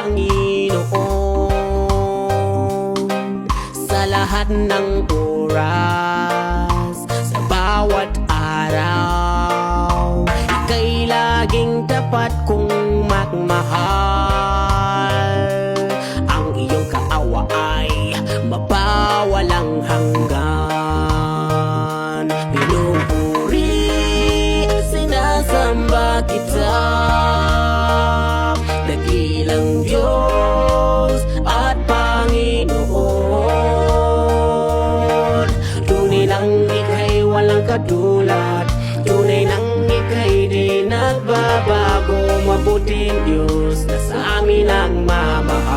Panginoon sa lahat ng oras, sa bawat araw. Ika'y laging tapat kong magmahal. Ang iyong kaawa ay mapawalang hanggan. Pinupuri, sinasamba kita, dakilang Diyos at Panginoon. Tunay nang ika'y walang katulad, tunay nang ika'y di nagbabago. Mabuting Diyos na sa amin ang mamahal.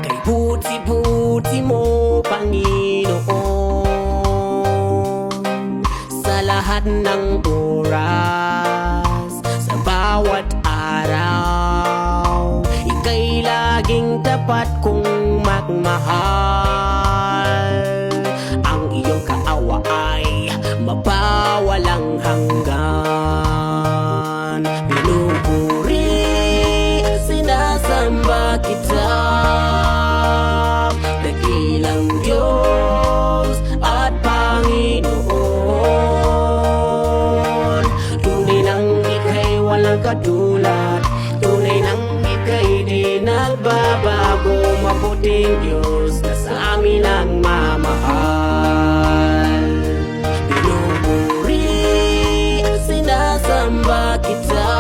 Kay buti-buti mo, Panginoon, sa lahat ng oras, sa bawat araw. Ika'y laging tapat kong magmahal. Ang iyong kaawa ay mapawalang hanggan. Pinupuri, sinasamba kita, dakilang Diyos at Panginoon. Tunay nang ika'y walang katulad, tunay nang ika'y di nagbabago. Mabuting Diyos na sa amin ang mamahal. Pinupuri, sinasamba kita,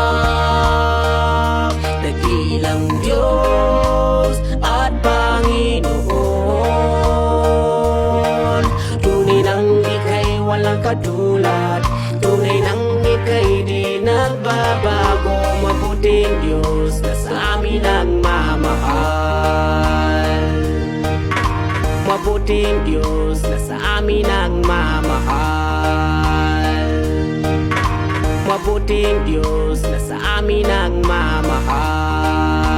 dakilang Diyos at Panginoon. Tunay nang ika'y walang katulad, tunay nang ika'y di nagbabago. Mabuting Diyos na sa amin ang mamahal. Mabuting Diyos na sa amin ang mamahal. Mabuting Diyos na sa amin ang mamahal.